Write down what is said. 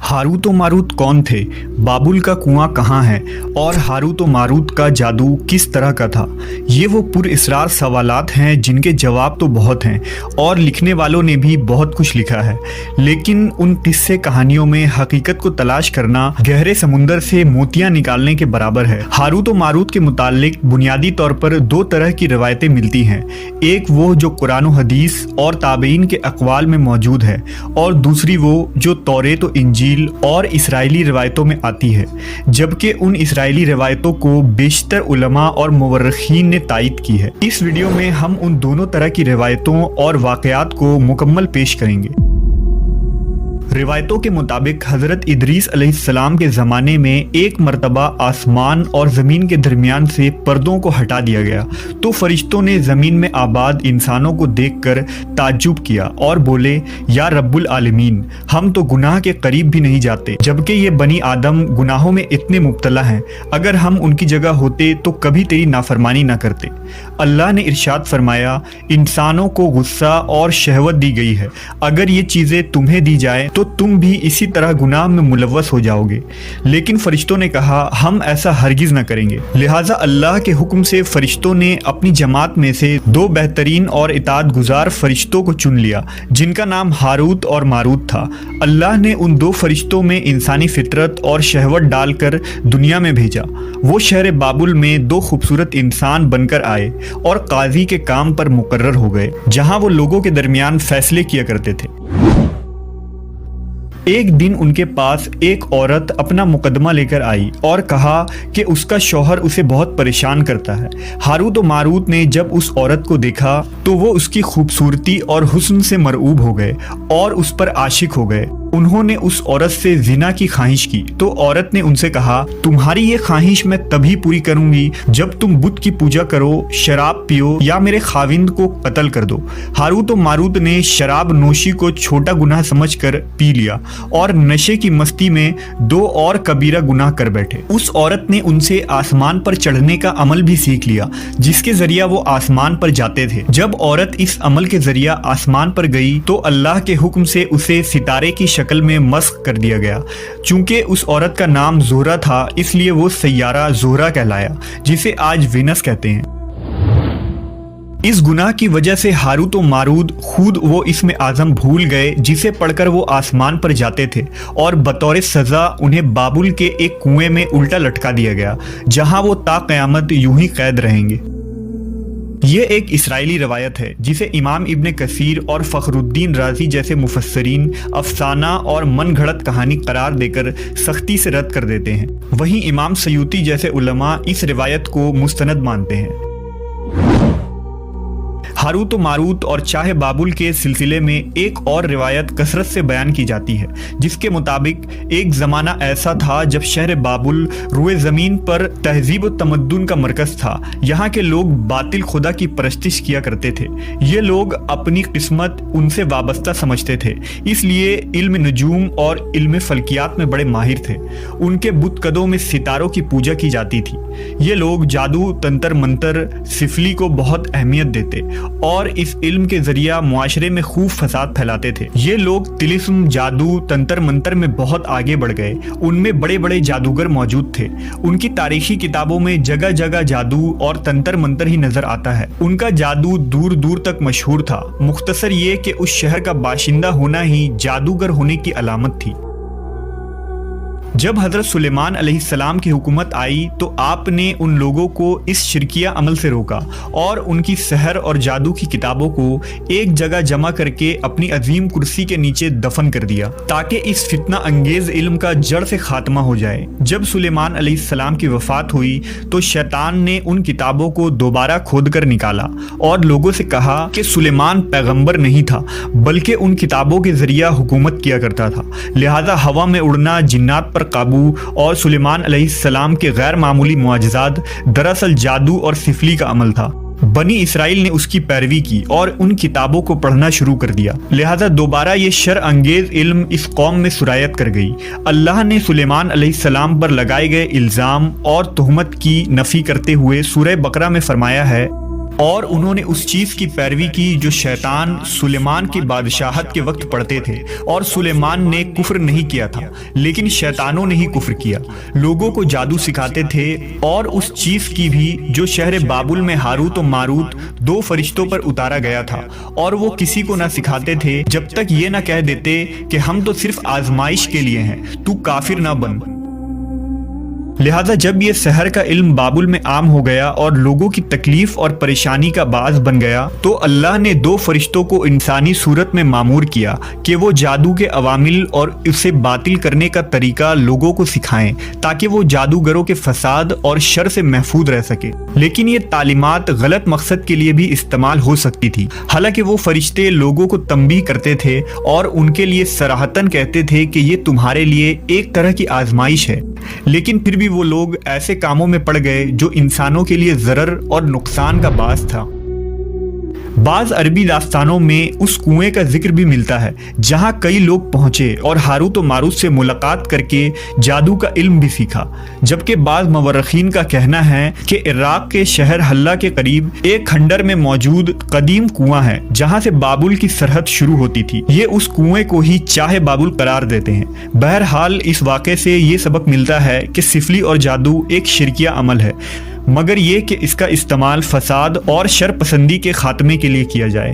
Harut व Marut कौन थे, बाबुल का कुआं कहाँ है और हारूत व मारूत का जादू किस तरह का था। ये वो पुरअसरार सवालात हैं जिनके जवाब तो बहुत हैं और लिखने वालों ने भी बहुत कुछ लिखा है, लेकिन उन किस्से कहानियों में हकीकत को तलाश करना गहरे समुंदर से मोतियां निकालने के बराबर है। हारूत व मारूत के मुतालिक बुनियादी तौर पर दो तरह की रवायतें मिलती हैं, एक वो जो कुरान व हदीस और ताबईन के अक़वाल में मौजूद है और दूसरी वो जो तौरेत व इंजील और इसराइली रवायतों में आती है, जबकि उन इसराइली रवायतों को बेशतर उलमा और मुवर्रिखीन ने तायीद की है। इस वीडियो में हम उन दोनों तरह की रवायतों और वाक़यात को मुकम्मल पेश करेंगे। रिवायतों के मुताबिक हज़रत इदरीस अलैहिस्सलाम के ज़माने में एक मरतबा आसमान और ज़मीन के दरमियान से पर्दों को हटा दिया गया तो फरिश्तों ने ज़मीन में आबाद इंसानों को देखकर ताज्जुब किया और बोले, या रब्बुल आलमीन, हम तो गुनाह के करीब भी नहीं जाते, जबकि ये बनी आदम गुनाहों में इतने मुब्तला हैं। अगर हम उनकी जगह होते तो कभी तेरी नाफरमानी ना करते। अल्लाह ने इरशाद फरमाया, इंसानों को गुस्सा और शहवत दी गई है, अगर ये चीज़ें तुम्हें दी जाए तो तुम भी इसी तरह गुनाह में मुलव्वस हो जाओगे। लेकिन फरिश्तों ने कहा, हम ऐसा हरगिज़ न करेंगे। लिहाजा अल्लाह के हुक्म से फरिश्तों ने अपनी जमात में से दो बेहतरीन और इताअत गुजार फरिश्तों को चुन लिया, जिनका नाम हारूत और मारूत था। अल्लाह ने उन दो फरिश्तों में इंसानी फितरत और शहवत डालकर दुनिया में भेजा। वो शहर बाबुल में दो खूबसूरत इंसान बनकर आए और काजी के काम पर मुकर्रर हो गए, जहाँ वो लोगों के दरमियान फैसले किया करते थे। एक दिन उनके पास एक औरत अपना मुकदमा लेकर आई और कहा कि उसका शौहर उसे बहुत परेशान करता है। हारूत व मारूत ने जब उस औरत को देखा तो वो उसकी खूबसूरती और हुस्न से मरऊब हो गए और उस पर आशिक हो गए। उन्होंने उस औरत से जिना की ख्वाहिश की तो औरत ने उनसे कहा, तुम्हारी ये ख्वाहिश मैं तभी पूरी करूंगी जब तुम बुत की पूजा करो, शराब पियो या मेरे खाविंद को कत्ल कर दो। हारूत व मारूत ने शराब नोशी को छोटा गुनाह समझकर पी लिया और नशे की मस्ती में दो और कबीरा गुनाह कर बैठे। उस औरत ने उनसे आसमान पर चढ़ने का अमल भी सीख लिया, जिसके जरिया वो आसमान पर जाते थे। जब औरत इस अमल के जरिया आसमान पर गई तो अल्लाह के हुक्म से उसे सितारे की शक्ल में मस्ख कर दिया गया। चूंकि उस औरत का नाम ज़ोहरा था, इसलिए वो सैयारा ज़ोहरा कहलाया, जिसे आज वीनस कहते हैं। इस गुनाह की वजह से हारूत व मारूत खुद वो इसमें आज़म भूल गए जिसे पढ़कर वो आसमान पर जाते थे और बतौर सज़ा उन्हें बाबुल के एक कुएं में उल्टा लटका दिया गया, जहां वो ता क़यामत यूं ही कैद रहेंगे। ये एक इसराइली रवायत है जिसे इमाम इब्न कसीर और फ़खरुद्दीन राज़ी जैसे मुफस्सरीन अफसाना और मन घड़त कहानी करार देकर सख्ती से रद्द कर देते हैं। वहीं इमाम सयूती जैसे उलमा इस रिवायत को मुस्तनद मानते हैं। हारूत व मारूत और चाहे बाबुल के सिलसिले में एक और रिवायत कसरत से बयान की जाती है, जिसके मुताबिक एक ज़माना ऐसा था जब शहर बाबुल रुए ज़मीन पर तहजीब व तमद्दुन का मरकज़ था। यहाँ के लोग बातिल खुदा की परस्तिश किया करते थे। ये लोग अपनी किस्मत उनसे वाबस्ता समझते थे, इसलिए इल्म नजूम और इल्म फल्कियात में बड़े माहिर थे। उनके बुतकदों में सितारों की पूजा की जाती थी। ये लोग जादू, तंत्र मंत्र, सिफली को बहुत अहमियत देते और इस इल्म के जरिया मुआशरे में खूब फसाद फैलाते थे। ये लोग तिलिस्म, जादू, तंत्र मंत्र में बहुत आगे बढ़ गए। उनमें बड़े बड़े जादूगर मौजूद थे। उनकी तारीखी किताबों में जगह जगह जादू और तंत्र मंत्र ही नजर आता है। उनका जादू दूर दूर तक मशहूर था। मुख्तसर ये कि उस शहर का बाशिंदा होना ही जादूगर होने की अलामत थी। जब हज़रत सुलेमान अलैहिस्सलाम की हुकूमत आई तो आपने उन लोगों को इस शिरकिया अमल से रोका और उनकी सहर और जादू की किताबों को एक जगह जमा करके अपनी अजीम कुर्सी के नीचे दफन कर दिया, ताकि इस फितना अंगेज इल्म का जड़ से खात्मा हो जाए। जब सुलेमान अलैहिस्सलाम की वफात हुई तो शैतान ने उन किताबों को दोबारा खोद कर निकाला और लोगों से कहा कि सुलेमान पैगंबर नहीं था, बल्कि उन किताबों के जरिया हुकूमत किया करता था। लिहाजा हवा में उड़ना, जिन्नात पर काबू और सुलेमान अलैहिस्सलाम के गैर मामूली मुआजिज़ात दरअसल जादू और सिफली का अमल था। बनी इसराइल ने उसकी पैरवी की और उन किताबों को पढ़ना शुरू कर दिया। लिहाजा दोबारा ये शर अंगेज इल्म इस कौम में सुरायत कर गई। अल्लाह ने सुलेमान अलैहिस्सलाम पर लगाए गए इल्ज़ाम और तुहमत की नफ़ी करते हुए सूरह बकरा में फरमाया है, اور انہوں نے اس چیز کی پیروی کی جو شیطان سلیمان کی بادشاہت کے وقت پڑھتے تھے، اور سلیمان نے کفر نہیں کیا تھا لیکن شیطانوں نے ہی کفر کیا۔ لوگوں کو جادو سکھاتے تھے، اور اس چیز کی بھی جو شہر بابل میں ہاروت و ماروت 2 فرشتوں پر اتارا گیا تھا، اور وہ کسی کو نہ سکھاتے تھے جب تک یہ نہ کہہ دیتے کہ ہم تو صرف آزمائش کے لیے ہیں، تو کافر نہ بن۔ لہذا جب یہ سحر کا علم بابل میں عام ہو گیا اور لوگوں کی تکلیف اور پریشانی کا باعث بن گیا، تو اللہ نے 2 فرشتوں کو انسانی صورت میں مامور کیا کہ وہ جادو کے عوامل اور اسے باطل کرنے کا طریقہ لوگوں کو سکھائیں تاکہ وہ جادوگروں کے فساد اور شر سے محفوظ رہ سکے۔ لیکن یہ تعلیمات غلط مقصد کے لیے بھی استعمال ہو سکتی تھی۔ حالانکہ وہ فرشتے لوگوں کو تنبیہ کرتے تھے اور ان کے لیے صراحتاً کہتے تھے کہ یہ تمہارے لیے ایک طرح کی آزمائش ہے، لیکن پھر بھی وہ لوگ ایسے کاموں میں پڑ گئے جو انسانوں کے لیے ضرر اور نقصان کا باعث تھا۔ بعض عربی داستانوں میں اس کنویں کا ذکر بھی ملتا ہے جہاں کئی لوگ پہنچے اور ہاروت و ماروت سے ملاقات کر کے جادو کا علم بھی سیکھا، جبکہ بعض مورخین کا کہنا ہے کہ عراق کے شہر حلہ کے قریب ایک کھنڈر میں موجود قدیم کنواں ہے جہاں سے بابل کی سرحد شروع ہوتی تھی۔ یہ اس کنویں کو ہی چاہے بابل قرار دیتے ہیں۔ بہرحال اس واقعے سے یہ سبق ملتا ہے کہ سفلی اور جادو ایک شرکیہ عمل ہے، مگر یہ کہ اس کا استعمال فساد اور شر پسندی کے خاتمے کے لیے کیا جائے۔